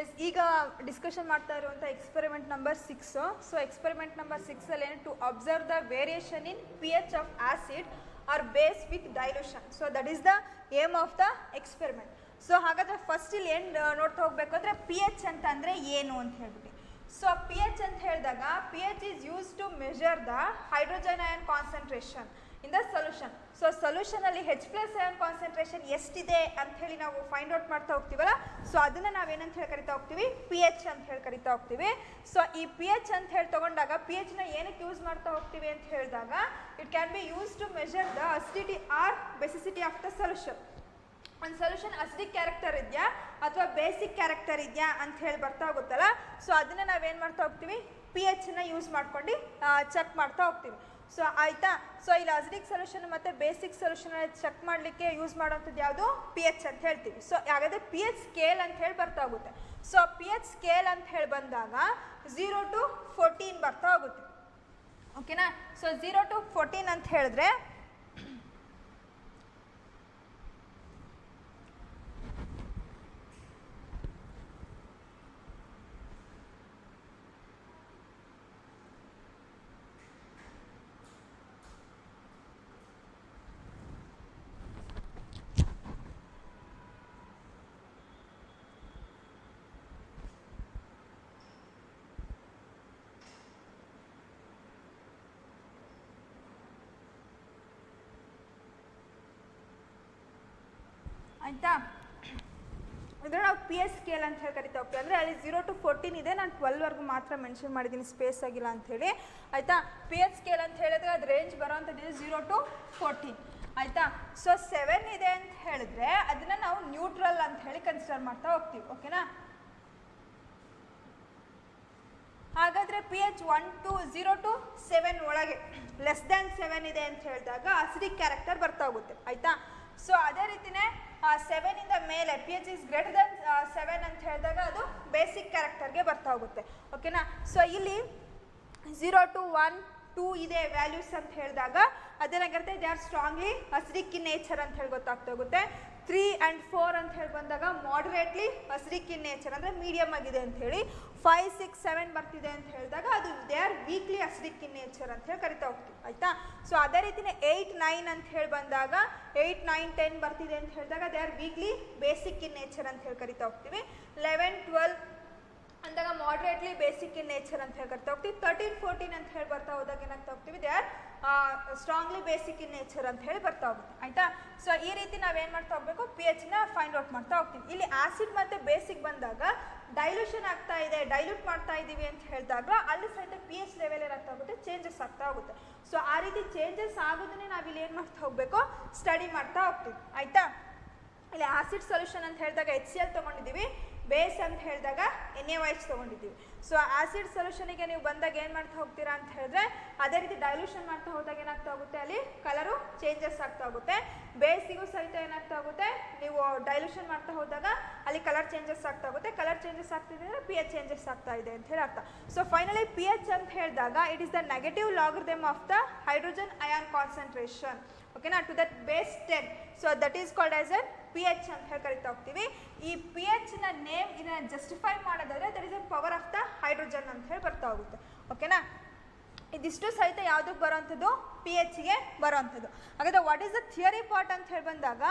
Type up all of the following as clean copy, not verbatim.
S ಈಗ discussion ಮಾಡ್ತಾ ಇರುವಂಥ experiment number 6. So experiment number 6 ಅಲ್ಲಿ ಏನು to observe the variation in P H of acid or base with dilution. So that is the aim of the experiment. So ಹಾಗಾದರೆ first ಇಲ್ಲಿ ಏನು ನೋಡ್ತಾ ಹೋಗಬೇಕು ಅಂದರೆ ಪಿ ಎಚ್ ಅಂತ ಅಂದರೆ ಏನು ಅಂತ ಹೇಳ್ಬಿಟ್ಟು. ಸೊ ಪಿ ಎಚ್ ಅಂತ ಹೇಳಿದಾಗ P H is use to measure the hydrogen ion concentration in the solution. So ಸೊಲ್ಯೂಷನಲ್ಲಿ H+ ಅಯಾನ್ ಕಾನ್ಸಂಟ್ರೇಷನ್ ಎಷ್ಟಿದೆ ಅಂತ ಹೇಳಿ ನಾವು ಫೈಂಡ್ ಔಟ್ ಮಾಡ್ತಾ ಹೋಗ್ತೀವಲ್ಲ, ಸೊ ಅದನ್ನು ನಾವೇನಂತ ಹೇಳಿ ಕರಿತಾ ಹೋಗ್ತೀವಿ, ಪಿ ಎಚ್ ಅಂತ ಹೇಳಿ ಕರಿತಾ ಹೋಗ್ತೀವಿ. ಸೊ ಈ ಪಿ ಎಚ್ ಅಂತ ಹೇಳಿ ತಗೊಂಡಾಗ ಪಿ ಎಚ್ನ ಏನಕ್ಕೆ ಯೂಸ್ ಮಾಡ್ತಾ ಹೋಗ್ತೀವಿ ಅಂತ ಹೇಳಿದಾಗ it can be use to measure the acidity or basicity of the solution. ಒಂದು ಸೊಲ್ಯೂಷನ್ ಅಸಿಡಿಕ್ ಕ್ಯಾರೆಕ್ಟರ್ ಇದೆಯಾ ಅಥವಾ ಬೇಸಿಕ್ ಕ್ಯಾರೆಕ್ಟರ್ ಇದೆಯಾ ಅಂತ ಹೇಳಿ ಬರ್ತಾ ಹೋಗುತ್ತಲ್ಲ, ಸೊ ಅದನ್ನು ನಾವೇನು ಮಾಡ್ತಾ ಹೋಗ್ತೀವಿ, ಪಿ ಎಚ್ನ ಯೂಸ್ ಮಾಡ್ಕೊಂಡು ಚೆಕ್ ಮಾಡ್ತಾ ಹೋಗ್ತೀವಿ. ಸೊ ಆಯಿತಾ. ಸೊ ಇಲ್ಲಿ ಅಸಿಡಿಕ್ ಸೊಲ್ಯೂಷನ್ ಮತ್ತು ಬೇಸಿಕ್ ಸೊಲ್ಯೂಷನ್ ಚೆಕ್ ಮಾಡಲಿಕ್ಕೆ ಯೂಸ್ ಮಾಡೋಂಥದ್ದು ಯಾವುದು, ಪಿ ಎಚ್ ಅಂತ ಹೇಳ್ತೀವಿ. ಸೊ ಹಾಗಾದರೆ ಪಿ ಎಚ್ ಸ್ಕೇಲ್ ಅಂತ ಹೇಳಿ ಬರ್ತಾ ಹೋಗುತ್ತೆ. ಸೊ ಪಿ ಎಚ್ ಸ್ಕೇಲ್ ಅಂತ ಹೇಳಿ ಬಂದಾಗ 0 to 14 ಬರ್ತಾ ಹೋಗುತ್ತೆ. ಓಕೆನಾ. ಸೊ 0 to 14 ಅಂತ ಹೇಳಿದ್ರೆ ಆಯಿತಾ, ಇದನ್ನು ನಾವು ಪಿ ಎಚ್ ಸ್ಕೇಲ್ ಅಂತ ಹೇಳಿ ಕರಿತಾ ಹೋಗ್ತೀವಿ. ಅಂದರೆ ಅಲ್ಲಿ 0 to 14 ಇದೆ, ನಾನು 12ವರೆಗೂ ಮಾತ್ರ ಮೆನ್ಷನ್ ಮಾಡಿದ್ದೀನಿ, ಸ್ಪೇಸ್ ಆಗಿಲ್ಲ ಅಂಥೇಳಿ. ಆಯಿತಾ. ಪಿ ಎಚ್ ಸ್ಕೇಲ್ ಅಂತ ಹೇಳಿದ್ರೆ ಅದು ರೇಂಜ್ ಬರೋವಂಥದ್ದು 0 to 14. ಆಯಿತಾ. ಸೊ 7 ಇದೆ ಅಂತ ಹೇಳಿದ್ರೆ ಅದನ್ನು ನಾವು ನ್ಯೂಟ್ರಲ್ ಅಂತ ಹೇಳಿ ಕನ್ಸಿಡರ್ ಮಾಡ್ತಾ ಹೋಗ್ತೀವಿ. ಓಕೆನಾ. ಹಾಗಾದರೆ ಪಿ ಎಚ್ 0 to 7 ಒಳಗೆ ಲೆಸ್ ದ್ಯಾನ್ 7 ಇದೆ ಅಂತ ಹೇಳಿದಾಗ ಅಸಿಡಿಕ್ ಕ್ಯಾರೆಕ್ಟರ್ ಬರ್ತಾ ಹೋಗುತ್ತೆ. ಆಯಿತಾ. ಸೊ ಅದೇ ರೀತಿಯೇ 7 ಇಂದ ಮೇಲೆ P H is greater than 7 ಅಂತ ಹೇಳಿದಾಗ ಅದು ಬೇಸಿಕ್ ಕ್ಯಾರೆಕ್ಟರ್ಗೆ ಬರ್ತಾ ಹೋಗುತ್ತೆ. ಓಕೆನಾ. ಸೊ ಇಲ್ಲಿ 0 to 1, 2 ಇದೆ ವ್ಯಾಲ್ಯೂಸ್ ಅಂತ ಹೇಳಿದಾಗ ಅದೇನಾಗಿರುತ್ತೆ, they are strongly acidic in nature ಅಂತ ಹೇಳಿ ಗೊತ್ತಾಗ್ತಾ ಹೋಗುತ್ತೆ. 3 and 4 ಅಂತ ಹೇಳಿ ಬಂದಾಗ ಮಾಡ್ರೇಟ್ಲಿ ಅಸಿಡಿಕ್ ಇನ್ ನೇಚರ್ ಅಂದರೆ ಮೀಡಿಯಮ್ ಆಗಿದೆ ಅಂತ ಹೇಳಿ. 5, 6, 7 ಬರ್ತಿದೆ ಅಂತ ಹೇಳಿದಾಗ ಅದು they are weekly acidic in nature ಅಂತ ಹೇಳಿ ಕರಿತಾ ಹೋಗ್ತೀವಿ. ಆಯಿತಾ. ಸೊ ಅದೇ ರೀತಿಯೇ 8, 9 ಅಂತ ಹೇಳಿ ಬಂದಾಗ 8, 9, 10 ಬರ್ತಿದೆ ಅಂತ ಹೇಳಿದಾಗ they are weekly basic in nature ಅಂತ ಹೇಳಿ ಕರಿತಾ ಹೋಗ್ತೀವಿ. 11, 12 ಅಂದಾಗ ಮಾಡ್ರೇಟ್ಲಿ ಬೇಸಿಕ್ ಇನ್ ನೇಚರ್ ಅಂತ ಹೇಳಿ ಕರಿತಾ ಹೋಗ್ತೀವಿ. 13, 14 ಅಂತ ಹೇಳಿ ಬರ್ತಾ ಹೋದಾಗ ಏನಾಗ್ತಾ ಹೋಗ್ತೀವಿ, they are strongly basic in nature ಅಂತ ಹೇಳಿ ಬರ್ತಾ ಹೋಗುತ್ತೆ. ಆಯಿತಾ. ಸೊ ಈ ರೀತಿ ನಾವೇನು ಮಾಡ್ತಾ ಹೋಗಬೇಕು, ಪಿ ಎಚ್ನ ಫೈಂಡ್ ಔಟ್ ಮಾಡ್ತಾ ಹೋಗ್ತೀವಿ. ಇಲ್ಲಿ ಆಸಿಡ್ ಮತ್ತು ಬೇಸಿಕ್ ಬಂದಾಗ ಡೈಲ್ಯೂಷನ್ ಆಗ್ತಾ ಇದೆ, ಡೈಲ್ಯೂಟ್ ಮಾಡ್ತಾ ಇದ್ದೀವಿ ಅಂತ ಹೇಳಿದಾಗ ಅಲ್ಲಿ ಸಹಿತ ಪಿ ಎಚ್ ಲೆವೆಲ್ ಏನಾಗ್ತಾ ಹೋಗುತ್ತೆ, ಚೇಂಜಸ್ ಆಗ್ತಾ ಹೋಗುತ್ತೆ. ಸೊ ಆ ರೀತಿ ಚೇಂಜಸ್ ಆಗೋದನ್ನೇ ನಾವಿಲ್ಲಿ ಏನು ಮಾಡ್ತಾ ಹೋಗಬೇಕು, ಸ್ಟಡಿ ಮಾಡ್ತಾ ಹೋಗ್ತೀವಿ. ಆಯಿತಾ. ಇಲ್ಲಿ ಆಸಿಡ್ ಸೊಲ್ಯೂಷನ್ ಅಂತ ಹೇಳಿದಾಗ HCl ತೊಗೊಂಡಿದ್ದೀವಿ, ಬೇಸ್ ಅಂತ ಹೇಳಿದಾಗ NaOH ತೊಗೊಂಡಿದ್ದೀವಿ. ಸೊ ಆಸಿಡ್ ಸೊಲ್ಯೂಷನಿಗೆ ನೀವು ಬಂದಾಗ ಏನು ಮಾಡ್ತಾ ಹೋಗ್ತೀರಾ ಅಂತ ಹೇಳಿದ್ರೆ ಅದೇ ರೀತಿ ಡೈಲ್ಯೂಷನ್ ಮಾಡ್ತಾ ಹೋದಾಗ ಏನಾಗ್ತಾ ಹೋಗುತ್ತೆ, ಅಲ್ಲಿ ಕಲರು ಚೇಂಜಸ್ ಆಗ್ತಾ ಹೋಗುತ್ತೆ. ಬೇಸಿಗೂ ಸಹಿತ ಏನಾಗ್ತಾ ಹೋಗುತ್ತೆ, ನೀವು ಡೈಲ್ಯೂಷನ್ ಮಾಡ್ತಾ ಹೋದಾಗ ಅಲ್ಲಿ ಕಲರ್ ಚೇಂಜಸ್ ಆಗ್ತಾ ಹೋಗುತ್ತೆ. ಕಲರ್ ಚೇಂಜಸ್ ಆಗ್ತಿದೆ ಅಂದರೆ ಪಿ ಎಚ್ ಚೇಂಜಸ್ ಆಗ್ತಾ ಇದೆ ಅಂತ ಹೇಳಿ ಅರ್ಥ. ಸೊ ಫೈನಲಿ ಪಿ ಎಚ್ ಅಂತ ಹೇಳಿದಾಗ it is the negative logarithm of the hydrogen ion concentration. ಓಕೆನಾ, to that base 10. So that is called as an P H ಅಂತ ಹೇಳಿ ಕರಿತಾ ಹೋಗ್ತೀವಿ. ಈ ಪಿ ಎಚ್ನ ನೇಮ್ ಇದನ್ನು ಜಸ್ಟಿಫೈ ಮಾಡೋದಾದರೆ that is a power of the hydrogen ಅಂತ ಹೇಳಿ ಬರ್ತಾ ಹೋಗುತ್ತೆ. ಓಕೆನಾ. ಇದಿಷ್ಟು ಸಹಿತ ಯಾವುದಕ್ಕೆ ಬರೋವಂಥದ್ದು, ಪಿ ಎಚ್ಗೆ ಬರೋವಂಥದ್ದು. ಹಾಗಾದರೆ what is the theory part ಅಂತ ಹೇಳಿ ಬಂದಾಗ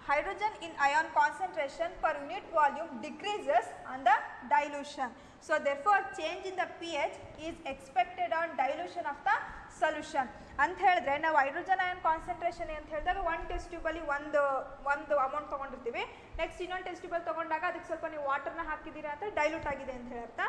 hydrogen in ion concentration per unit volume decreases on the dilution. So therefore change in the pH is expected on dilution of the solution. ಅಂತ ಹೇಳಿದ್ರೆ ನಾವು ಹೈಡ್ರೋಜನ್ ಅಯಾನ್ ಕಾನ್ಸಂಟ್ರೇಷನ್ ಅಂತ ಹೇಳಿದಾಗ ಒಂದು test ಟ್ಯೂಬಲ್ಲಿ ಒಂದು ಅಮೌಂಟ್ ತೊಗೊಂಡಿರ್ತೀವಿ. ನೆಕ್ಸ್ಟ್ ಇನ್ನೊಂದು ಟೆಸ್ಟ್ ಟ್ಯೂಬಲ್ಲಿ ತೊಗೊಂಡಾಗ ಅದಕ್ಕೆ ಸ್ವಲ್ಪ ನೀವು ವಾಟರ್ನ ಹಾಕಿದ್ದೀರಾ ಅಂತ ಡೈಲ್ಯೂಟ್ ಆಗಿದೆ ಅಂತ ಹೇಳಿ ಅರ್ಥ.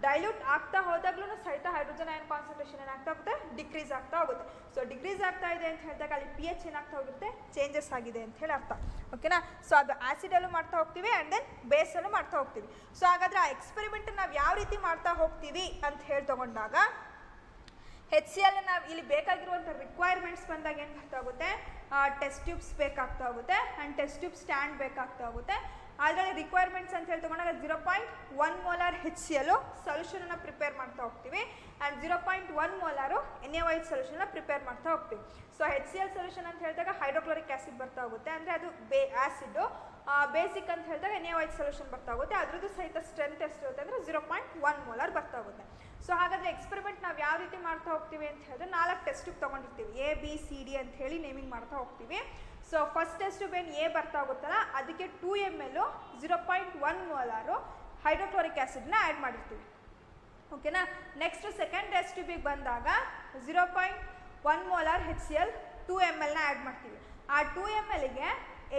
ಡೈಲ್ಯೂಟ್ ಆಗ್ತಾ ಹೋದಾಗ್ಲೂ ಸಹಿತ ಹೈಡ್ರೋಜನ್ ಅಯಾನ್ ಕಾನ್ಸಂಟ್ರೇಷನ್ ಏನಾಗ್ತಾ ಹೋಗುತ್ತೆ, ಡಿಕ್ರೀಸ್ ಆಗ್ತಾ ಹೋಗುತ್ತೆ. ಸೊ ಡಿಕ್ರೀಸ್ ಆಗ್ತಾ ಇದೆ ಅಂತ ಹೇಳಿದಾಗ ಅಲ್ಲಿ ಪಿ ಎಚ್ ಏನಾಗ್ತಾ ಹೋಗುತ್ತೆ, ಚೇಂಜಸ್ ಆಗಿದೆ ಅಂತ ಹೇಳಿ ಅರ್ಥ. ಓಕೆನಾ. ಸೊ ಅದು ಆ್ಯಸಿಡಲ್ಲೂ ಮಾಡ್ತಾ ಹೋಗ್ತೀವಿ ಆ್ಯಂಡ್ ದೆನ್ ಬೇಸಲ್ಲೂ ಮಾಡ್ತಾ ಹೋಗ್ತೀವಿ. ಸೊ ಹಾಗಾದರೆ ಆ ಎಕ್ಸ್ಪೆರಿಮೆಂಟ್ ನಾವು ಯಾವ ರೀತಿ ಮಾಡ್ತಾ ಹೋಗ್ತೀವಿ ಅಂತ ಹೇಳಿ ತೊಗೊಂಡಾಗ HCl ನಾವು ಇಲ್ಲಿ ಬೇಕಾಗಿರುವಂಥ ರಿಕ್ವೈರ್ಮೆಂಟ್ಸ್ ಬಂದಾಗ ಏನು ಬರ್ತಾ ಹೋಗುತ್ತೆ, ಟೆಸ್ಟ್ ಟ್ಯೂಬ್ಸ್ ಬೇಕಾಗ್ತಾ ಹೋಗುತ್ತೆ ಆ್ಯಂಡ್ ಟೆಸ್ಟ್ ಟ್ಯೂಬ್ ಸ್ಟ್ಯಾಂಡ್ ಬೇಕಾಗ್ತಾ ಹೋಗುತ್ತೆ. ಅದರಲ್ಲಿ ರಿಕ್ವೈರ್ಮೆಂಟ್ಸ್ ಅಂತ ಹೇಳಿ ತೊಗೊಂಡಾಗ 0.1 ಮೋಲಾರ್ HCl ಸೊಲ್ಯೂಷನನ್ನು ಪ್ರಿಪೇರ್ ಮಾಡ್ತಾ ಹೋಗ್ತೀವಿ ಆ್ಯಂಡ್ 0.1 ಮೋಲಾರು NaOH ಸೊಲ್ಯೂಷನ್ನ ಪ್ರಿಪೇರ್ ಮಾಡ್ತಾ ಹೋಗ್ತೀವಿ. ಸೊ HCl ಸೊಲ್ಯೂಷನ್ ಅಂತ ಹೇಳಿದಾಗ ಹೈಡ್ರೋಕ್ಲೋರಿಕ್ ಆ್ಯಸಿಡ್ ಬರ್ತಾ ಹೋಗುತ್ತೆ, ಅಂದರೆ ಅದು ಆ್ಯಸಿಡು. ಬೇಸಿಕ್ ಅಂತ ಹೇಳಿದಾಗ NaOH ಸೊಲ್ಯೂಷನ್ ಬರ್ತಾ ಹೋಗುತ್ತೆ. ಅದ್ರದ್ದು ಸಹಿತ ಸ್ಟ್ರೆಂತ್ 0.1 ಮೋಲಾರ್ ಬರ್ತಾ ಹೋಗುತ್ತೆ. ಸೊ ಹಾಗಾದರೆ ಎಕ್ಸ್ಪೆರಿಮೆಂಟ್ ನಾವು ಯಾವ ರೀತಿ ಮಾಡ್ತಾ ಹೋಗ್ತೀವಿ ಅಂತ ಹೇಳಿದ್ರೆ 4 ಟೆಸ್ಟ್ ಟ್ಯೂಬ್ ತೊಗೊಂಡಿರ್ತೀವಿ, A B C D ಅಂತ ಹೇಳಿ ನೇಮಿಂಗ್ ಮಾಡ್ತಾ ಹೋಗ್ತೀವಿ. ಸೊ ಫಸ್ಟ್ ಟೆಸ್ಟ್ ಟ್ಯೂಬ್ ಏನು A ಬರ್ತಾ ಹೋಗುತ್ತಲ್ಲ ಅದಕ್ಕೆ 2 ml 0.1 ಮೋಲಾರು ಹೈಡ್ರೋಕ್ಲೋರಿಕ್ ಆ್ಯಸಿಡ್ನ ಆ್ಯಡ್ ಮಾಡಿರ್ತೀವಿ. ಓಕೆನಾ. ನೆಕ್ಸ್ಟ್ ಸೆಕೆಂಡ್ ಟೆಸ್ಟ್ ಟ್ಯೂಬಿಗೆ ಬಂದಾಗ 0.1 ಮೋಲಾರ್ HCl 2 ml ಆ್ಯಡ್ ಮಾಡ್ತೀವಿ. ಆ 2 mlಗೆ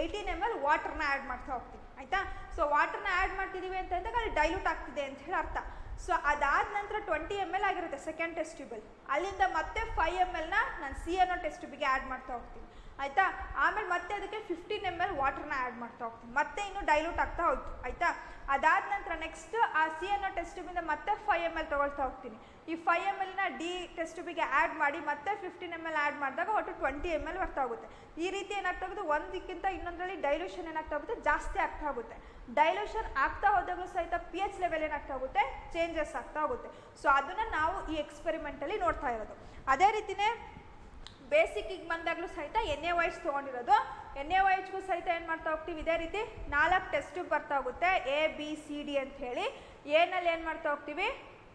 18 ml ವಾಟರ್ನ ಆ್ಯಡ್ ಮಾಡ್ತಾ ಹೋಗ್ತೀವಿ. ಆಯಿತಾ. ಸೊ ವಾಟರ್ನ ಆ್ಯಡ್ ಮಾಡ್ತಿದ್ದೀವಿ ಅಂತಂದಾಗ ಅಲ್ಲಿ ಡೈಲ್ಯೂಟ್ ಆಗ್ತಿದೆ ಅಂತ ಹೇಳಿ ಅರ್ಥ. ಸೊ ಅದಾದ ನಂತರ 20 ml ಆಗಿರುತ್ತೆ ಸೆಕೆಂಡ್ ಟೆಸ್ಟ್ ಟ್ಯೂಬಲ್ಲಿ. ಅಲ್ಲಿಂದ ಮತ್ತೆ 5 mlನ ನಾನು CNO ಟೆಸ್ಟ್ ಟ್ಯೂಬಿಗೆ ಆ್ಯಡ್ ಮಾಡ್ತಾ ಹೋಗ್ತೀನಿ. ಆಯಿತಾ. ಆಮೇಲೆ ಮತ್ತೆ ಅದಕ್ಕೆ 15 ml ವಾಟರ್ನ ಆ್ಯಡ್ ಮಾಡ್ತಾ ಹೋಗ್ತೀನಿ. ಮತ್ತೆ ಇನ್ನೂ ಡೈಲ್ಯೂಟ್ ಆಗ್ತಾ ಹೋಯ್ತು. ಆಯಿತಾ. ಅದಾದ ನಂತರ ನೆಕ್ಸ್ಟ್ ಆ CNO ಟೆಸ್ಟ್ ಟ್ಯೂಬಿಂದ ಮತ್ತೆ 5 ml ತೊಗೊಳ್ತಾ ಹೋಗ್ತೀನಿ. ಈ 5 mlನ D ಟೆಸ್ಟ್ ಟ್ಯೂಬಿಗೆ ಆ್ಯಡ್ ಮಾಡಿ ಮತ್ತೆ 15 ml ಆ್ಯಡ್ ಮಾಡಿದಾಗ ಒಟ್ಟು 20 ml ಬರ್ತಾ ಹೋಗುತ್ತೆ. ಈ ರೀತಿ ಏನಾಗ್ತಾ ಹೋಗುತ್ತೆ, ಒಂದಕ್ಕಿಂತ ಇನ್ನೊಂದರಲ್ಲಿ ಡೈಲ್ಯೂಷನ್ ಏನಾಗ್ತಾ ಹೋಗುತ್ತೆ, ಜಾಸ್ತಿ ಆಗ್ತಾ ಹೋಗುತ್ತೆ. ಡೈಲ್ಯೂಷನ್ ಆಗ್ತಾ ಹೋದಾಗಲೂ ಸಹಿತ pH ಲೆವೆಲ್ ಏನಾಗ್ತಾ ಹೋಗುತ್ತೆ, ಚೇಂಜಸ್ ಆಗ್ತಾ ಹೋಗುತ್ತೆ. ಸೊ ಅದನ್ನು ನಾವು ಈ ಎಕ್ಸ್ಪೆರಿಮೆಂಟಲ್ಲಿ ನೋಡ್ತಾ ಇರೋದು. ಅದೇ ರೀತಿಯೇ ಬೇಸಿಕ್ಕಿಗೆ ಬಂದಾಗಲೂ ಸಹಿತ NaOH ತೊಗೊಂಡಿರೋದು. NaOHಗೂ ಸಹಿತ ಏನು ಮಾಡ್ತಾ ಹೋಗ್ತೀವಿ, ಇದೇ ರೀತಿ 4 ಟೆಸ್ಟ್ ಟ್ಯೂಬ್ ಬರ್ತಾ ಹೋಗುತ್ತೆ A B C D ಅಂತ ಹೇಳಿ. ಎನಲ್ಲಿ ಏನು ಮಾಡ್ತಾ ಹೋಗ್ತೀವಿ,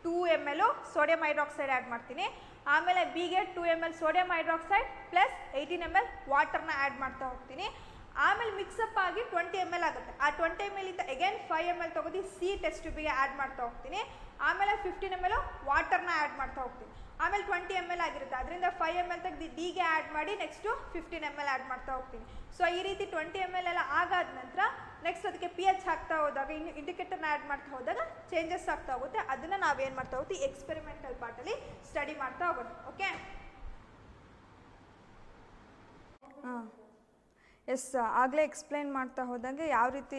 2 ml ಸೋಡಿಯಂ ಹೈಡ್ರಾಕ್ಸೈಡ್ ಆ್ಯಡ್ ಮಾಡ್ತೀನಿ. ಆಮೇಲೆ ಬಿಗೆ 2 ml sodium hydroxide plus 18 ml ವಾಟರ್ನ ಆ್ಯಡ್ ಮಾಡ್ತಾ ಹೋಗ್ತೀನಿ. ಆಮೇಲೆ ಮಿಕ್ಸಪ್ ಆಗಿ 20 ml ಆಗುತ್ತೆ. ಆ 20 ml ಇಂದ ಅಗೇನ್ 5 ml ತೊಗೊಂಡು C ಟೆಸ್ಟ್ ಟ್ಯೂಬಿಗೆ ಆ್ಯಡ್ ಮಾಡ್ತಾ ಹೋಗ್ತೀನಿ. ಆಮೇಲೆ 15 ml ವಾಟರ್ನ ಆ್ಯಡ್ ಮಾಡ್ತಾ ಹೋಗ್ತೀನಿ. ಆಮೇಲೆ 20 ml ಆಗಿರುತ್ತೆ, ಅದರಿಂದ 5 ml ತೆಗೆದು ಡಿಗೆ ಆ್ಯಡ್ ಮಾಡಿ ನೆಕ್ಸ್ಟು 15 ml ಆ್ಯಡ್ ಮಾಡ್ತಾ ಹೋಗ್ತೀನಿ. ಸೊ ಈ ರೀತಿ 20 ml ಎಲ್ಲ ಆಗಾದ ನಂತರ ನೆಕ್ಸ್ಟ್ ಅದಕ್ಕೆ pH ಹಾಕ್ತಾ ಹೋದಾಗ ಇನ್ನು ಇಂಡಿಕೇಟರ್ನ ಆ್ಯಡ್ ಮಾಡ್ತಾ ಹೋದಾಗ ಚೇಂಜಸ್ ಆಗ್ತಾ ಹೋಗುತ್ತೆ. ಅದನ್ನು ನಾವೇನು ಮಾಡ್ತಾ ಹೋಗ್ತೀವಿ, ಎಕ್ಸ್ಪೆರಿಮೆಂಟಲ್ ಪಾರ್ಟಲ್ಲಿ ಸ್ಟಡಿ ಮಾಡ್ತಾ ಹೋಗೋಣ. ಓಕೆ. ಹಾಂ ಎಸ್, ಆಗಲೇ ಎಕ್ಸ್ಪ್ಲೈನ್ ಮಾಡ್ತಾ ಹೋದಂಗೆ ಯಾವ ರೀತಿ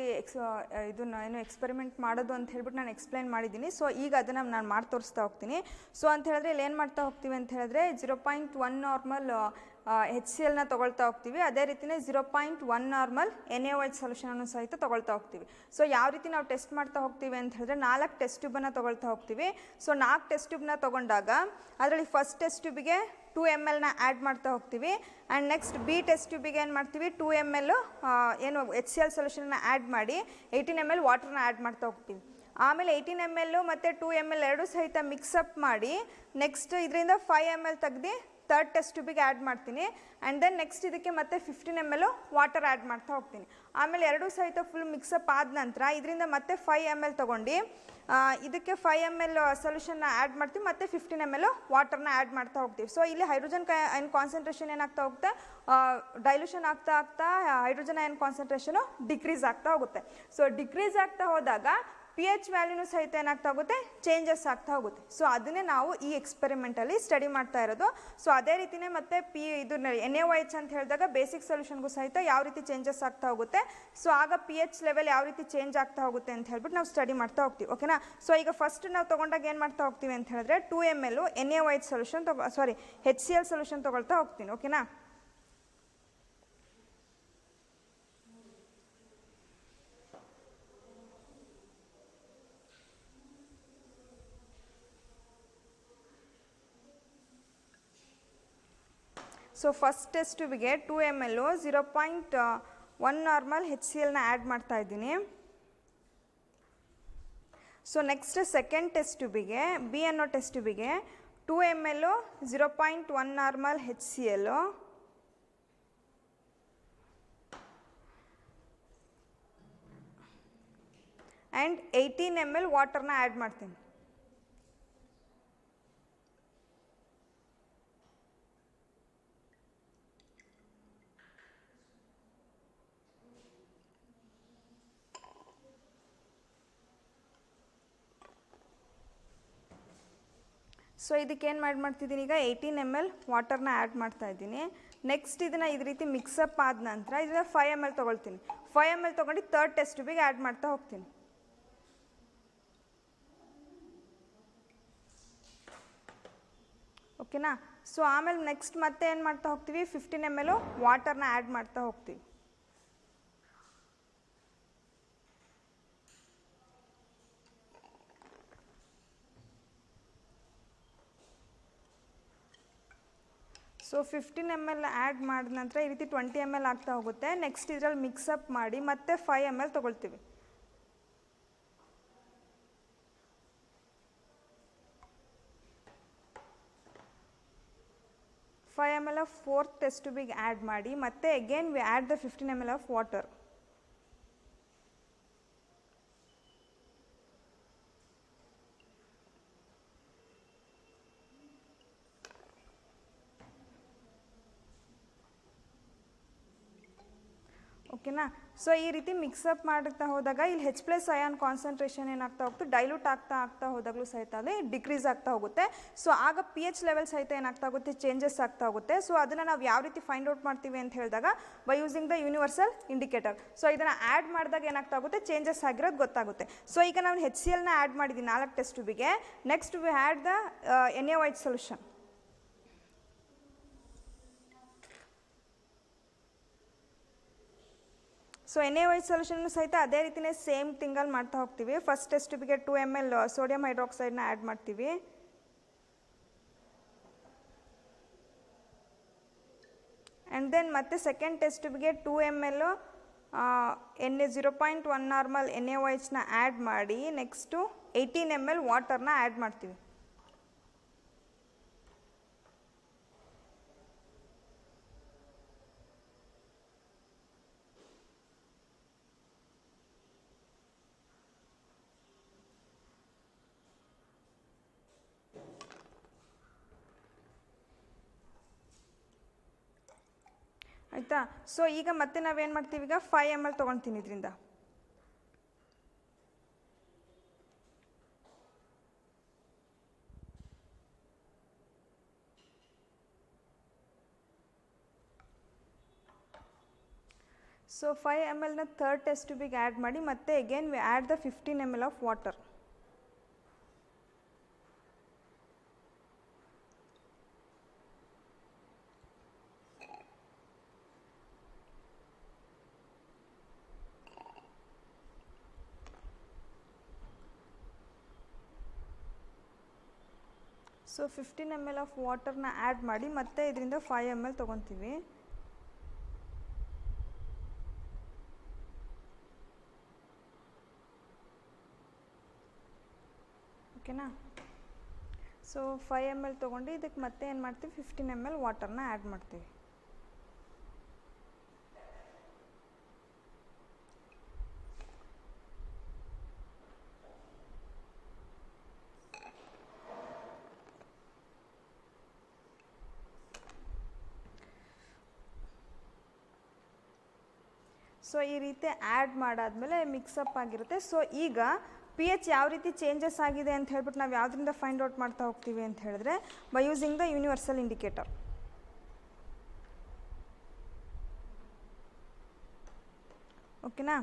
ಇದನ್ನು ಏನು ಎಕ್ಸ್ಪೆರಿಮೆಂಟ್ ಮಾಡೋದು ಅಂತ ಹೇಳ್ಬಿಟ್ಟು ನಾನು ಎಕ್ಸ್ಪ್ಲೈನ್ ಮಾಡಿದ್ದೀನಿ. ಸೊ ಈಗ ಅದನ್ನು ನಾನು ಮಾಡಿ ತೋರಿಸ್ತಾ ಹೋಗ್ತೀನಿ. ಸೊ ಅಂತ ಹೇಳಿದ್ರೆ ಇಲ್ಲಿ ಏನು ಮಾಡ್ತಾ ಹೋಗ್ತೀವಿ ಅಂತ ಹೇಳಿದ್ರೆ 0.1 ನಾರ್ಮಲ್ HClನ ತೊಗೊಳ್ತಾ ಹೋಗ್ತೀವಿ. ಅದೇ ರೀತಿಯೇ 0.1 ನಾರ್ಮಲ್ NaOH ಸೊಲ್ಯೂಷನನ್ನು ಸಹಿತ ತೊಗೊಳ್ತಾ ಹೋಗ್ತೀವಿ. ಸೊ ಯಾವ ರೀತಿ ನಾವು ಟೆಸ್ಟ್ ಮಾಡ್ತಾ ಹೋಗ್ತೀವಿ ಅಂತ ಹೇಳಿದ್ರೆ 4 ಟೆಸ್ಟ್ ಟ್ಯೂಬನ್ನು ತೊಗೊಳ್ತಾ ಹೋಗ್ತೀವಿ. ಸೊ 4 ಟೆಸ್ಟ್ ಟ್ಯೂಬ್ನ ತೊಗೊಂಡಾಗ ಅದರಲ್ಲಿ ಫಸ್ಟ್ ಟೆಸ್ಟ್ ಟ್ಯೂಬಿಗೆ 2 mlನ ಆ್ಯಡ್ ಮಾಡ್ತಾ ಹೋಗ್ತೀವಿ. ಆ್ಯಂಡ್ ನೆಕ್ಸ್ಟ್ B ಟೆಸ್ಟ್ ಟ್ಯೂಬಿಗೆ ಏನು ಮಾಡ್ತೀವಿ, 2 ml ಏನು HCl ಸೊಲ್ಯೂಷನ್ನ ಆ್ಯಡ್ ಮಾಡಿ 18 ml ವಾಟರ್ನ ಆ್ಯಡ್ ಮಾಡ್ತಾ ಹೋಗ್ತೀವಿ. ಆಮೇಲೆ 18 ml ಮತ್ತು 2 ml ಎರಡೂ ಸಹಿತ ಮಿಕ್ಸಪ್ ಮಾಡಿ ನೆಕ್ಸ್ಟ್ ಇದರಿಂದ 5 ml ತೆಗ್ದು ಥರ್ಡ್ ಟೆಸ್ಟ್ ಟ್ಯೂಬಿಗೆ ಆ್ಯಡ್ ಮಾಡ್ತೀನಿ. ಆ್ಯಂಡ್ ದೆನ್ ನೆಕ್ಸ್ಟ್ ಇದಕ್ಕೆ ಮತ್ತೆ 15 ml ವಾಟರ್ ಆ್ಯಡ್ ಮಾಡ್ತಾ ಹೋಗ್ತೀನಿ. ಆಮೇಲೆ ಎರಡೂ ಸಹಿತ ಫುಲ್ ಮಿಕ್ಸಪ್ ಆದ ನಂತರ ಇದರಿಂದ ಮತ್ತೆ 5 ml ತೊಗೊಂಡು ಇದಕ್ಕೆ 5 ml ಸೊಲ್ಯೂಷನ್ನ ಆ್ಯಡ್ ಮಾಡ್ತೀವಿ, ಮತ್ತು 15 ml ವಾಟರ್ನ ಆ್ಯಡ್ ಮಾಡ್ತಾ ಹೋಗ್ತೀವಿ. ಸೊ ಇಲ್ಲಿ ಹೈಡ್ರೋಜನ್ ಅಯನ್ ಕಾನ್ಸಂಟ್ರೇಷನ್ ಏನಾಗ್ತಾ ಹೋಗುತ್ತೆ, ಡೈಲ್ಯೂಷನ್ ಆಗ್ತಾ ಆಗ್ತಾ ಹೈಡ್ರೋಜನ್ ಅಯನ್ ಕಾನ್ಸಂಟ್ರೇಷನು ಡಿಕ್ರೀಸ್ ಆಗ್ತಾ ಹೋಗುತ್ತೆ. ಸೊ ಡಿಕ್ರೀಸ್ ಆಗ್ತಾ ಹೋದಾಗ pH ವ್ಯಾಲ್ಯೂನು ಸಹಿತ ಏನಾಗ್ತಾ ಹೋಗುತ್ತೆ, ಚೇಂಜಸ್ ಆಗ್ತಾ ಹೋಗುತ್ತೆ. ಸೊ ಅದನ್ನೇ ನಾವು ಈ ಎಕ್ಸ್ಪೆರಿಮೆಂಟಲ್ಲಿ ಸ್ಟಡಿ ಮಾಡ್ತಾ ಇರೋದು. ಸೊ ಅದೇ ರೀತಿಯೇ ಮತ್ತೆ ಇದು NaOH ಅಂತ ಹೇಳಿದಾಗ ಬೇಸಿಕ್ ಸೊಲ್ಯೂಷನ್ಗೂ ಸಹಿತ ಯಾವ ರೀತಿ ಚೇಂಜಸ್ ಆಗ್ತಾ ಹೋಗುತ್ತೆ, ಸೊ ಆಗ pH ಲೆವೆಲ್ ಯಾವ ರೀತಿ ಚೇಂಜ್ ಆಗ್ತಾ ಹೋಗುತ್ತೆ ಅಂತ ಹೇಳ್ಬಿಟ್ಟು ನಾವು ಸ್ಟಡಿ ಮಾಡ್ತಾ ಹೋಗ್ತೀವಿ. ಓಕೆನಾ. ಸೊ ಈಗ ಫಸ್ಟ್ ನಾವು ತೊಗೊಂಡಾಗ ಏನು ಮಾಡ್ತಾ ಹೋಗ್ತೀವಿ ಅಂತ ಹೇಳಿದ್ರೆ 2 ml NaOH solution HCl solution ತೊಗೊಳ್ತಾ ಹೋಗ್ತೀನಿ. ಓಕೆನಾ. ಸೊ ಫಸ್ಟ್ ಟೆಸ್ಟ್ ಟ್ಯೂಬಿಗೆ 2 ml 0.1 ನಾರ್ಮಲ್ HClನ ಆ್ಯಡ್ ಮಾಡ್ತಾ ಇದ್ದೀನಿ. ಸೊ ನೆಕ್ಸ್ಟ್ ಸೆಕೆಂಡ್ ಟೆಸ್ಟ್ ಟ್ಯೂಬಿಗೆ B ಅನ್ನೋ ಟೆಸ್ಟ್ ಟ್ಯೂಬಿಗೆ 2 ml 0.1 ನಾರ್ಮಲ್ HCl ಆ್ಯಂಡ್ 18 ml ವಾಟರ್ನ ಆ್ಯಡ್ ಮಾಡ್ತೀನಿ. ಸೊ ಇದಕ್ಕೆ ಏನು ಮಾಡ್ತಿದ್ದೀನಿ, ಈಗ 18 ml ವಾಟರ್ನ ಆ್ಯಡ್ ಮಾಡ್ತಾ ಇದ್ದೀನಿ. ನೆಕ್ಸ್ಟ್ ಇದನ್ನು ಇದು ರೀತಿ ಮಿಕ್ಸಪ್ ಆದ ನಂತರ ಇದನ್ನ 5 ml ತೊಗೊಳ್ತೀನಿ. 5 ml ತೊಗೊಂಡು ಥರ್ಡ್ ಟೆಸ್ಟ್ ಟ್ಯೂಬಿಗೆ ಆ್ಯಡ್ ಮಾಡ್ತಾ ಹೋಗ್ತೀನಿ. ಓಕೆನಾ. ಸೊ ಆಮೇಲೆ ನೆಕ್ಸ್ಟ್ ಮತ್ತೆ ಏನು ಮಾಡ್ತಾ ಹೋಗ್ತೀವಿ, 15 ml ವಾಟರ್ನ ಆ್ಯಡ್ ಮಾಡ್ತಾ ಹೋಗ್ತೀವಿ. ಸೊ 15 ml ಆ್ಯಡ್ ಮಾಡಿದ ನಂತರ ಈ ರೀತಿ 20 ml ಆಗ್ತಾ ಹೋಗುತ್ತೆ. ನೆಕ್ಸ್ಟ್ ಇದರಲ್ಲಿ ಮಿಕ್ಸಪ್ ಮಾಡಿ ಮತ್ತೆ 5 ml ತೊಗೊಳ್ತೀವಿ. 5 ml of fourth test tube add ಮಾಡಿ ಮತ್ತೆ again we add the 15 ml of water. ಓಕೆನಾ. ಸೊ ಈ ರೀತಿ ಮಿಕ್ಸಪ್ ಮಾಡ್ತಾ ಹೋದಾಗ ಇಲ್ಲಿ H+ ಅಯಾನ್ ಕಾನ್ಸಂಟ್ರೇಷನ್ ಏನಾಗ್ತಾ ಹೋಗುತ್ತೆ, ಡೈಲ್ಯೂಟ್ ಆಗ್ತಾ ಹೋದಾಗಲೂ ಸಹಿತ ಅಲ್ಲಿ ಡಿಕ್ರೀಸ್ ಆಗ್ತಾ ಹೋಗುತ್ತೆ. ಸೊ ಆಗ pH ಲೆವೆಲ್ ಸಹಿತ ಏನಾಗ್ತಾ ಹೋಗುತ್ತೆ, ಚೇಂಜಸ್ ಆಗ್ತಾ ಹೋಗುತ್ತೆ. ಸೊ ಅದನ್ನು ನಾವು ಯಾವ ರೀತಿ ಫೈಂಡ್ ಔಟ್ ಮಾಡ್ತೀವಿ ಅಂತ ಹೇಳಿದಾಗ by using the universal indicator. So ಇದನ್ನು ಆ್ಯಡ್ ಮಾಡಿದಾಗ ಏನಾಗ್ತಾ ಹೋಗುತ್ತೆ, ಚೇಂಜಸ್ ಆಗಿರೋದು ಗೊತ್ತಾಗುತ್ತೆ. ಸೊ ಈಗ ನಾವು HCl ಆ್ಯಡ್ ಮಾಡಿದ್ದೀವಿ 4 ಟೆಸ್ಟ್ ಟ್ಯೂಬಿಗೆ. Next we add the NaOH solution. So NaOH solution ಸಹಿತ ಅದೇ ರೀತಿಯೇ ಸೇಮ್ ಥಿಂಗಲ್ಲಿ ಮಾಡ್ತಾ ಹೋಗ್ತೀವಿ. ಫಸ್ಟ್ ಟೆಸ್ಟ್ ಟ್ಯೂಬಿಗೆ 2 ml ಸೋಡಿಯಂ ಹೈಡ್ರಾಕ್ಸೈಡ್ನ ಆ್ಯಡ್ ಮಾಡ್ತೀವಿ. ಆ್ಯಂಡ್ ದೆನ್ ಮತ್ತೆ ಸೆಕೆಂಡ್ ಟೆಸ್ಟ್ ಟ್ಯೂಬಿಗೆ 2 ml0.1 ನಾರ್ಮಲ್ NaOHನ ಆ್ಯಡ್ ಮಾಡಿ ನೆಕ್ಸ್ಟು 18 ml ವಾಟರ್ನ ಆ್ಯಡ್ ಮಾಡ್ತೀವಿ. ಆಯಿತಾ. ಸೊ ಈಗ ಮತ್ತೆ ನಾವೇನು ಮಾಡ್ತೀವಿ, ಈಗ 5 ml ತೊಗೊಳ್ತೀನಿ ಇದರಿಂದ. ಸೊ 5 mlನ ಥರ್ಡ್ ಟೆಸ್ಟ್ ಟ್ಯೂಬಿಗೆ ಆ್ಯಡ್ ಮಾಡಿ ಮತ್ತೆ again we add the 15 ml of water. So 15 ml of ವಾಟರ್ನ ಆ್ಯಡ್ ಮಾಡಿ ಮತ್ತೆ ಇದರಿಂದ 5 ml ತೊಗೊತೀವಿ. ಓಕೆನಾ. ಸೊ 5 ml ತೊಗೊಂಡು ಇದಕ್ಕೆ ಮತ್ತೆ ಏನು ಮಾಡ್ತೀವಿ, 15 ml ವಾಟರ್ನ ಆ್ಯಡ್ ಮಾಡ್ತೀವಿ. ಸೊ ಈ ರೀತಿ ಆ್ಯಡ್ ಮಾಡಾದಮೇಲೆ ಮಿಕ್ಸಪ್ ಆಗಿರುತ್ತೆ. ಸೊ ಈಗ pH ಯಾವ ರೀತಿ ಚೇಂಜಸ್ ಆಗಿದೆ ಅಂತ ಹೇಳ್ಬಿಟ್ಟು ನಾವು ಯಾವುದರಿಂದ ಫೈಂಡ್ ಔಟ್ ಮಾಡ್ತಾ ಹೋಗ್ತೀವಿ ಅಂತ ಹೇಳಿದ್ರೆ by using the universal indicator. ಓಕೆನಾ.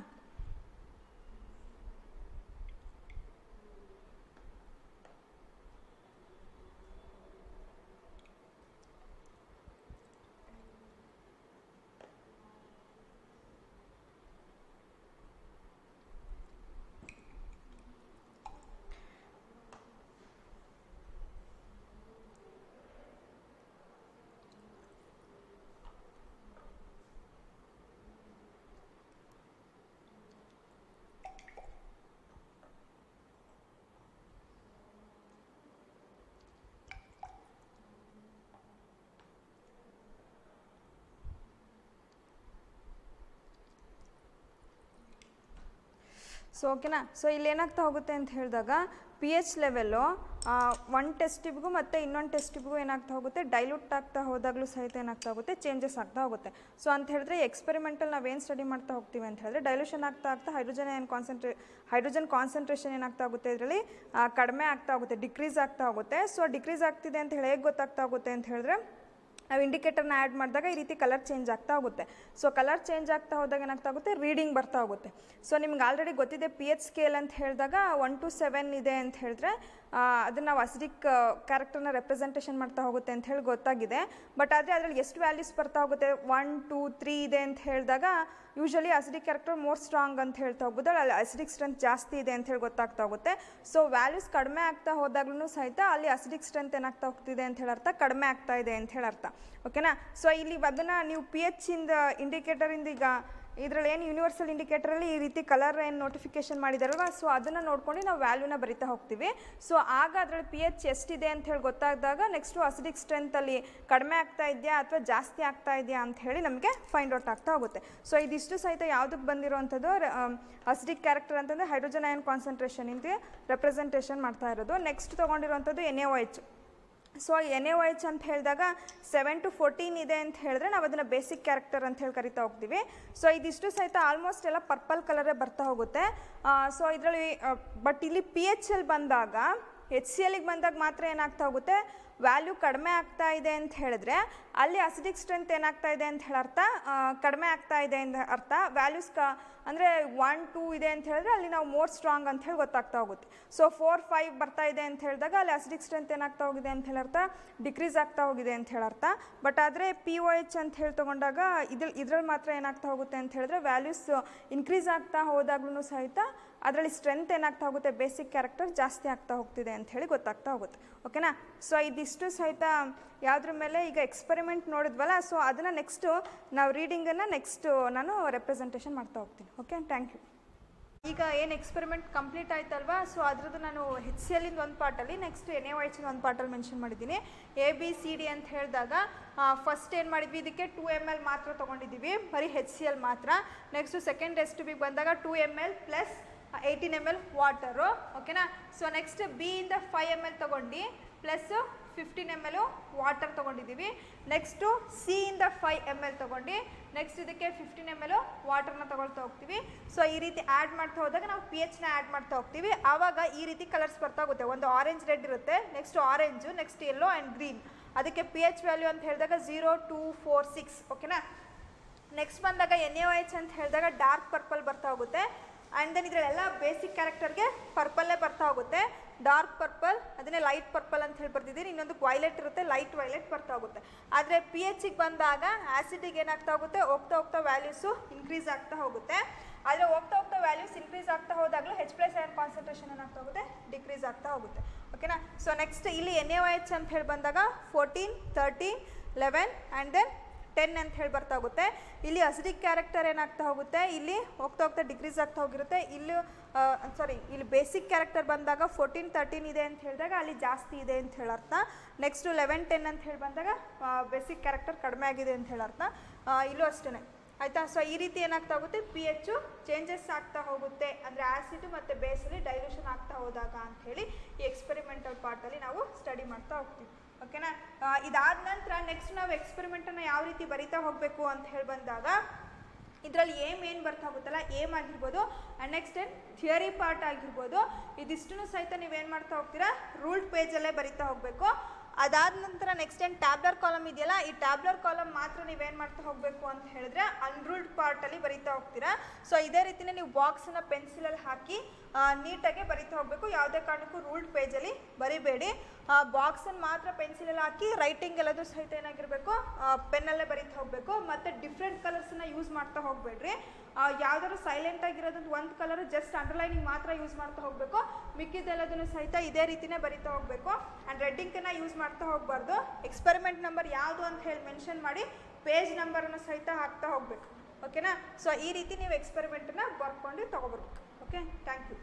ಸೊ ಓಕೆನಾ. ಸೊ ಇಲ್ಲಿ ಏನಾಗ್ತಾ ಹೋಗುತ್ತೆ ಅಂತ ಹೇಳಿದಾಗ pH ಲೆವೆಲ್ಲು ಒಂದು ಟೆಸ್ಟ್ ಟ್ಯೂಬ್ಗೂ ಮತ್ತು ಇನ್ನೊಂದು ಟೆಸ್ಟ್ ಟ್ಯೂಬ್ಗೂ ಏನಾಗ್ತಾ ಹೋಗುತ್ತೆ, ಡೈಲ್ಯೂಟ್ ಆಗ್ತಾ ಹೋದಾಗಲೂ ಸಹಿತ ಏನಾಗ್ತಾ ಹೋಗುತ್ತೆ, ಚೇಂಜಸ್ ಆಗ್ತಾ ಹೋಗುತ್ತೆ. ಸೊ ಅಂತ ಹೇಳಿದ್ರೆ ಎಕ್ಸ್ಪೆರಿಮೆಂಟಲ್ ನಾವೇನು ಸ್ಟಡಿ ಮಾಡ್ತಾ ಹೋಗ್ತೀವಿ ಅಂತ ಹೇಳಿದ್ರೆ ಡೈಲ್ಯೂಷನ್ ಆಗ್ತಾ ಹೈಡ್ರೋಜನ್ ಕಾನ್ಸಂಟ್ರೇಷನ್ ಏನಾಗ್ತಾ ಹೋಗುತ್ತೆ, ಇದರಲ್ಲಿ ಕಡಿಮೆ ಆಗ್ತಾ ಹೋಗುತ್ತೆ, ಡಿಕ್ರೀಸ್ ಆಗ್ತಾ ಹೋಗುತ್ತೆ. ಸೊ ಡಿಕ್ರೀಸ್ ಆಗ್ತಿದೆ ಅಂತ ಹೇಳಿ ಹೇಗೆ ಗೊತ್ತಾಗ್ತಾ ಹೋಗುತ್ತೆ ಅಂತ ಹೇಳಿದ್ರೆ ನಾವು ಇಂಡಿಕೇಟರ್ನ ಆ್ಯಡ್ ಮಾಡಿದಾಗ ಈ ರೀತಿ ಕಲರ್ ಚೇಂಜ್ ಆಗ್ತಾ ಹೋಗುತ್ತೆ. ಸೊ ಕಲರ್ ಚೇಂಜ್ ಆಗ್ತಾ ಹೋದಾಗ ಏನಾಗ್ತಾ ಹೋಗುತ್ತೆ, ರೀಡಿಂಗ್ ಬರ್ತಾ ಹೋಗುತ್ತೆ. ಸೊ ನಿಮ್ಗೆ ಆಲ್ರೆಡಿ ಗೊತ್ತಿದೆ pH ಸ್ಕೇಲ್ ಅಂತ ಹೇಳಿದಾಗ 1 to 7 ಇದೆ ಅಂತ ಹೇಳಿದ್ರೆ ಅದನ್ನು ನಾವು ಅಸಿಡಿಕ್ ಕ್ಯಾರೆಕ್ಟರ್ನ ರೆಪ್ರೆಸೆಂಟೇಷನ್ ಮಾಡ್ತಾ ಹೋಗುತ್ತೆ ಅಂತ ಹೇಳಿ ಗೊತ್ತಾಗಿದೆ. ಬಟ್ ಆದರೆ ಅದರಲ್ಲಿ ಎಷ್ಟು ವ್ಯಾಲ್ಯೂಸ್ ಬರ್ತಾ ಹೋಗುತ್ತೆ, 1 2 3 ಇದೆ ಅಂತ ಹೇಳಿದಾಗ usually acidic character more strong ಅಂತ ಹೇಳ್ತಾ ಹೋಗ್ಬೋದು, ಅಲ್ಲಿ ಅಸಿಡಿಕ್ ಸ್ಟ್ರೆಂತ್ ಜಾಸ್ತಿ ಇದೆ ಅಂತ ಹೇಳಿ ಗೊತ್ತಾಗ್ತಾ ಹೋಗುತ್ತೆ. ಸೊ ವ್ಯಾಲ್ಯೂಸ್ ಕಡಿಮೆ ಆಗ್ತಾ ಹೋದಾಗ್ಲೂ ಸಹಿತ ಅಲ್ಲಿ ಅಸಿಡಿಕ್ ಸ್ಟ್ರೆಂತ್ ಏನಾಗ್ತಾ ಹೋಗ್ತಿದೆ ಅಂತ ಹೇಳಿ ಅರ್ಥ, ಕಡಿಮೆ ಆಗ್ತಾ ಇದೆ ಅಂತ ಹೇಳಿ ಅರ್ಥ. ಓಕೆನಾ. ಸೊ ಇಲ್ಲಿ ಅದನ್ನು ನೀವು pH ಇಂದ ಇಂಡಿಕೇಟರಿಂದ ಈಗ ಇದರಲ್ಲಿ ಏನು ಯೂನಿವರ್ಸಲ್ ಇಂಡಿಕೇಟರಲ್ಲಿ ಈ ರೀತಿ ಕಲರ್ ಏನು ನೋಟಿಫಿಕೇಶನ್ ಮಾಡಿದಾರಲ್ವ, ಸೊ ಅದನ್ನು ನೋಡ್ಕೊಂಡು ನಾವು ವ್ಯಾಲ್ಯೂನ ಬರಿತಾ ಹೋಗ್ತೀವಿ. ಸೊ ಆಗ ಅದರಲ್ಲಿ ಪಿ ಎಚ್ ಎಷ್ಟಿದೆ ಅಂತ ಹೇಳಿ ಗೊತ್ತಾದಾಗ ನೆಕ್ಸ್ಟು ಅಸಿಡಿಕ್ ಸ್ಟ್ರೆಂತಲ್ಲಿ ಕಡಿಮೆ ಆಗ್ತಾ ಇದೆಯಾ ಅಥವಾ ಜಾಸ್ತಿ ಆಗ್ತಾ ಇದೆಯಾ ಅಂತ ಹೇಳಿ ನಮಗೆ ಫೈಂಡ್ ಔಟ್ ಆಗ್ತಾ ಹೋಗುತ್ತೆ. ಸೊ ಇದಿಷ್ಟು ಸಹಿತ ಯಾವುದಕ್ಕೆ ಬಂದಿರೋವಂಥದ್ದು ಅಸಿಡಿಕ್ ಕ್ಯಾರೆಕ್ಟರ್ ಅಂತಂದರೆ ಹೈಡ್ರೋಜನ್ ಅಯಾನ್ ಕಾನ್ಸಂಟ್ರೇಷನ್ ಇಂದ ರೆಪ್ರೆಸೆಂಟೇಷನ್ ಮಾಡ್ತಾ ಇರೋದು. ನೆಕ್ಸ್ಟ್ ತೊಗೊಂಡಿರುವಂಥದ್ದು NaOH. ಸೊ NaOH ಅಂತ ಹೇಳಿದಾಗ 7 to 14 ಇದೆ ಅಂತ ಹೇಳಿದ್ರೆ ನಾವು ಅದನ್ನು ಬೇಸಿಕ್ ಕ್ಯಾರೆಕ್ಟರ್ ಅಂತ ಹೇಳಿ ಕರಿತಾ ಹೋಗ್ತೀವಿ. ಸೊ ಇದಿಷ್ಟು ಸಹಿತ ಆಲ್ಮೋಸ್ಟ್ ಎಲ್ಲ ಪರ್ಪಲ್ ಕಲರೇ ಬರ್ತಾ ಹೋಗುತ್ತೆ. ಸೊ ಇದರಲ್ಲಿ ಬಟ್ ಇಲ್ಲಿ PHL ಬಂದಾಗ HClಗೆ ಬಂದಾಗ ಮಾತ್ರ ಏನಾಗ್ತಾ ಹೋಗುತ್ತೆ, ವ್ಯಾಲ್ಯೂ ಕಡಿಮೆ ಆಗ್ತಾ ಇದೆ ಅಂತ ಹೇಳಿದ್ರೆ ಅಲ್ಲಿ ಅಸಿಡಿಕ್ ಸ್ಟ್ರೆಂತ್ ಏನಾಗ್ತಾ ಇದೆ ಅಂತ ಹೇಳರ್ಥ ಕಡಿಮೆ ಆಗ್ತಾ ಇದೆ ಅಂತ ಅರ್ಥ. ವ್ಯಾಲ್ಯೂಸ್ ಅಂದರೆ 1, 2 ಇದೆ ಅಂತ ಹೇಳಿದ್ರೆ ಅಲ್ಲಿ ನಾವು ಮೋರ್ ಸ್ಟ್ರಾಂಗ್ ಅಂತ ಹೇಳಿ ಗೊತ್ತಾಗ್ತಾ ಹೋಗುತ್ತೆ. ಸೊ 4, 5 ಬರ್ತಾ ಇದೆ ಅಂತ ಹೇಳಿದಾಗ ಅಲ್ಲಿ ಅಸಿಡಿಕ್ ಸ್ಟ್ರೆಂತ್ ಏನಾಗ್ತಾ ಹೋಗಿದೆ ಅಂತ ಹೇಳರ್ಥ ಡಿಕ್ರೀಸ್ ಆಗ್ತಾ ಹೋಗಿದೆ ಅಂತ ಹೇಳರ್ಥ. ಬಟ್ ಆದರೆ POH ಅಂತ ಹೇಳಿ ತೊಗೊಂಡಾಗ ಇದ್ರಲ್ಲಿ ಮಾತ್ರ ಏನಾಗ್ತಾ ಹೋಗುತ್ತೆ ಅಂತ ಹೇಳಿದ್ರೆ ವ್ಯಾಲ್ಯೂಸ್ ಇನ್ಕ್ರೀಸ್ ಆಗ್ತಾ ಹೋದಾಗ್ಲೂ ಸಹಿತ ಅದರಲ್ಲಿ ಸ್ಟ್ರೆಂತ್ ಏನಾಗ್ತಾ ಹೋಗುತ್ತೆ, ಬೇಸಿಕ್ ಕ್ಯಾರೆಕ್ಟರ್ ಜಾಸ್ತಿ ಆಗ್ತಾ ಹೋಗ್ತಿದೆ ಅಂತ ಹೇಳಿ ಗೊತ್ತಾಗ್ತಾ ಹೋಗುತ್ತೆ. ಓಕೆನಾ. ಸೊ ಇದಿಷ್ಟು ಸಹಿತ ಯಾವುದ್ರ ಮೇಲೆ ಈಗ ಎಕ್ಸ್ಪೆರಿಮೆಂಟ್ ನೋಡಿದ್ವಲ್ಲ, ಸೊ ಅದನ್ನು ನೆಕ್ಸ್ಟು ನಾವು ರೀಡಿಂಗನ್ನು ನೆಕ್ಸ್ಟು ನಾನು ರೆಪ್ರೆಸೆಂಟೇಷನ್ ಮಾಡ್ತಾ ಹೋಗ್ತೀನಿ. Okay, thank you. ಈಗ ಏನು ಎಕ್ಸ್ಪೆರಿಮೆಂಟ್ ಕಂಪ್ಲೀಟ್ ಆಯ್ತಲ್ವಾ, ಸೊ ಅದ್ರದ್ದು ನಾನು HClಯಿಂದ ಒಂದು ಪಾರ್ಟಲ್ಲಿ, ನೆಕ್ಸ್ಟ್ NaOH ಒಂದು ಪಾರ್ಟಲ್ಲಿ ಮೆನ್ಷನ್ ಮಾಡಿದ್ದೀನಿ. ABCD ಅಂತ ಹೇಳಿದಾಗ ಫಸ್ಟ್ ಏನು ಮಾಡಿದ್ವಿ, ಇದಕ್ಕೆ 2 ml ಮಾತ್ರ ತೊಗೊಂಡಿದ್ದೀವಿ, ಬರೀ HCl ಮಾತ್ರ. ನೆಕ್ಸ್ಟು ಸೆಕೆಂಡ್ ಟೆಸ್ಟ್ ಬಿಗೆ ಬಂದಾಗ 2 ml ಪ್ಲಸ್ 18 ml ವಾಟರು. ಓಕೆನಾ. ಸೊ ನೆಕ್ಸ್ಟ್ ಬಿಯಿಂದ 5 ml ತೊಗೊಂಡು ಪ್ಲಸ್ 15 ml ವಾಟರ್ ತೊಗೊಂಡಿದ್ದೀವಿ. ನೆಕ್ಸ್ಟು ಸಿಯಿಂದ 5 ml ತೊಗೊಂಡು ನೆಕ್ಸ್ಟ್ ಇದಕ್ಕೆ 15 ml ವಾಟರ್ನ ತೊಗೊಳ್ತಾ ಹೋಗ್ತೀವಿ. ಸೊ ಈ ರೀತಿ ಆ್ಯಡ್ ಮಾಡ್ತಾ ಹೋದಾಗ ನಾವು PHನ ಆ್ಯಡ್ ಮಾಡ್ತಾ ಹೋಗ್ತೀವಿ. ಆವಾಗ ಈ ರೀತಿ ಕಲರ್ಸ್ ಬರ್ತಾ ಹೋಗುತ್ತೆ. ಒಂದು ಆರೆಂಜ್ ರೆಡ್ ಇರುತ್ತೆ, next orange, next yellow and green. ಅದಕ್ಕೆ PH ವ್ಯಾಲ್ಯೂ ಅಂತ ಹೇಳಿದಾಗ 0, 2, 4, 6. ಓಕೆನಾ. ನೆಕ್ಸ್ಟ್ ಬಂದಾಗ NaOH ಅಂತ ಹೇಳಿದಾಗ ಡಾರ್ಕ್ ಪರ್ಪಲ್ ಬರ್ತಾ ಹೋಗುತ್ತೆ. ಆ್ಯಂಡ್ ದೆನ್ ಇದರಲ್ಲೆಲ್ಲ ಬೇಸಿಕ್ ಕ್ಯಾರೆಕ್ಟರ್ಗೆ ಪರ್ಪಲ್ಲೇ ಬರ್ತಾ ಹೋಗುತ್ತೆ. ಡಾರ್ಕ್ ಪರ್ಪಲ್, ಅದನ್ನೇ ಲೈಟ್ ಪರ್ಪಲ್ ಅಂತ ಹೇಳಿ ಬರ್ತಿದ್ದೀನಿ. ಇನ್ನೊಂದು ವೈಲೆಟ್ ಇರುತ್ತೆ, ಲೈಟ್ ವೈಲೆಟ್ ಬರ್ತಾ ಹೋಗುತ್ತೆ. ಆದರೆ PHಗೆ ಬಂದಾಗ ಆ್ಯಸಿಡಿಗೆ ಏನಾಗ್ತಾ ಹೋಗುತ್ತೆ, ಹೋಗ್ತಾ ಹೋಗ್ತಾ ವ್ಯಾಲ್ಯೂಸು ಇನ್ಕ್ರೀಸ್ ಆಗ್ತಾ ಹೋಗುತ್ತೆ. ಆದರೆ ಹೋಗ್ತಾ ಹೋಗ್ತಾ ವ್ಯಾಲ್ಯೂಸ್ ಇನ್ಕ್ರೀಸ್ ಆಗ್ತಾ ಹೋದಾಗಲೂ H+ ಅಯಾನ್ ಕಾನ್ಸಂಟ್ರೇಷನ್ ಏನಾಗ್ತಾ ಹೋಗುತ್ತೆ, ಡಿಕ್ರೀಸ್ ಆಗ್ತಾ ಹೋಗುತ್ತೆ. ಓಕೆನಾ. ಸೊ ನೆಕ್ಸ್ಟ್ ಇಲ್ಲಿ NaOH ಅಂತ ಹೇಳಿ ಬಂದಾಗ 14, 13, 11 ಆ್ಯಂಡ್ ದೆನ್ 10 ಅಂತ ಹೇಳಿ ಬರ್ತಾ ಹೋಗುತ್ತೆ. ಇಲ್ಲಿ ಅಸಿಡಿಕ್ ಕ್ಯಾರೆಕ್ಟರ್ ಏನಾಗ್ತಾ ಹೋಗುತ್ತೆ, ಇಲ್ಲಿ ಹೋಗ್ತಾ ಹೋಗ್ತಾ ಡಿಕ್ರೀಸ್ ಆಗ್ತಾ ಹೋಗಿರುತ್ತೆ. ಇಲ್ಲಿ ಬೇಸಿಕ್ ಕ್ಯಾರೆಕ್ಟರ್ ಬಂದಾಗ 14, 13 ಇದೆ ಅಂತ ಹೇಳಿದಾಗ ಅಲ್ಲಿ ಜಾಸ್ತಿ ಇದೆ ಅಂತ ಹೇಳರ್ಥ. ನೆಕ್ಸ್ಟು 11, 10 ಅಂತ ಹೇಳಿ ಬಂದಾಗ ಬೇಸಿಕ್ ಕ್ಯಾರೆಕ್ಟರ್ ಕಡಿಮೆ ಆಗಿದೆ ಅಂತ ಹೇಳರ್ಥ. ಇಲ್ಲೂ ಅಷ್ಟೇ ಆಯಿತಾ. ಸೊ ಈ ರೀತಿ ಏನಾಗ್ತಾ ಹೋಗುತ್ತೆ, PH ಚೇಂಜಸ್ ಆಗ್ತಾ ಹೋಗುತ್ತೆ, ಅಂದರೆ ಆ್ಯಸಿಡ್ ಮತ್ತು ಬೇಸಲ್ಲಿ ಡೈಲ್ಯೂಷನ್ ಆಗ್ತಾ ಹೋದಾಗ ಅಂಥೇಳಿ ಈ ಎಕ್ಸ್ಪೆರಿಮೆಂಟಲ್ ಪಾರ್ಟಲ್ಲಿ ನಾವು ಸ್ಟಡಿ ಮಾಡ್ತಾ ಹೋಗ್ತೀವಿ. ಓಕೆನಾ. ಇದಾದ ನಂತರ ನೆಕ್ಸ್ಟ್ ನಾವು ಎಕ್ಸ್ಪೆರಿಮೆಂಟನ್ನು ಯಾವ ರೀತಿ ಬರಿತಾ ಹೋಗಬೇಕು ಅಂತ ಹೇಳಿ ಬಂದಾಗ ಇದರಲ್ಲಿ ಏನು ಬರ್ತಾ ಹೋಗುತ್ತಲ್ಲ, ಏಮ್ ಆಗಿರ್ಬೋದು ಆ್ಯಂಡ್ ನೆಕ್ಸ್ಟ್ ಥಿಯರಿ ಪಾರ್ಟ್ ಆಗಿರ್ಬೋದು, ಇದಿಷ್ಟನ್ನು ಸಹಿತ ನೀವೇನು ಮಾಡ್ತಾ ಹೋಗ್ತೀರಾ, ರೂಲ್ಡ್ ಪೇಜಲ್ಲೇ ಬರಿತಾ ಹೋಗಬೇಕು. ಅದಾದ ನಂತರ ನೆಕ್ಸ್ಟ್ ಟ್ಯಾಬ್ಲರ್ ಕಾಲಮ್ ಇದೆಯಲ್ಲ, ಈ ಟ್ಯಾಬ್ಲರ್ ಕಾಲಮ್ ಮಾತ್ರ ನೀವೇನು ಮಾಡ್ತಾ ಹೋಗಬೇಕು ಅಂತ ಹೇಳಿದ್ರೆ ಅನ್ರೂಲ್ಡ್ ಪಾರ್ಟಲ್ಲಿ ಬರಿತಾ ಹೋಗ್ತೀರಾ. ಸೊ ಇದೇ ರೀತಿಯೇ ನೀವು ಬಾಕ್ಸನ್ನು ಪೆನ್ಸಿಲಲ್ಲಿ ಹಾಕಿ ನೀಟಾಗಿ ಬರಿತಾ ಹೋಗಬೇಕು. ಯಾವುದೇ ಕಾರಣಕ್ಕೂ ರೂಲ್ಡ್ ಪೇಜಲ್ಲಿ ಬರಿಬೇಡಿ. ಬಾಕ್ಸನ್ನು ಮಾತ್ರ ಪೆನ್ಸಿಲಲ್ಲಿ ಹಾಕಿ ರೈಟಿಂಗ್ ಎಲ್ಲದೂ ಸಹಿತ ಏನಾಗಿರಬೇಕು, ಪೆನ್ನಲ್ಲೇ ಬರಿತಾ ಹೋಗಬೇಕು. ಮತ್ತು ಡಿಫ್ರೆಂಟ್ ಕಲರ್ಸನ್ನು ಯೂಸ್ ಮಾಡ್ತಾ ಹೋಗಬೇಡ್ರಿ. ಯಾವುದಾದ್ರು ಸೈಲೆಂಟ್ ಆಗಿರೋದು ಒಂದು ಕಲರು ಜಸ್ಟ್ ಅಂಡರ್ಲೈನಿಂಗ್ ಮಾತ್ರ ಯೂಸ್ ಮಾಡ್ತಾ ಹೋಗಬೇಕು. ಮಿಕ್ಕಿದ್ದೆಲ್ಲದನ್ನು ಸಹಿತ ಇದೇ ರೀತಿಯೇ ಬರಿತಾ ಹೋಗಬೇಕು. ಆ್ಯಂಡ್ ರೆಡ್ ಇಂಕನ್ನು ಯೂಸ್ ಮಾಡ್ತಾ ಹೋಗಬಾರ್ದು. ಎಕ್ಸ್ಪೆರಿಮೆಂಟ್ ನಂಬರ್ ಯಾವುದು ಅಂತ ಹೇಳಿ ಮೆನ್ಷನ್ ಮಾಡಿ ಪೇಜ್ ನಂಬರನ್ನು ಸಹಿತ ಹಾಕ್ತಾ ಹೋಗಬೇಕು. ಓಕೆನಾ. ಸೊ ಈ ರೀತಿ ನೀವು ಎಕ್ಸ್ಪೆರಿಮೆಂಟನ್ನು ಬರ್ಕೊಂಡು ತೊಗೊಬರ್ಬೇಕು. Okay, thank you.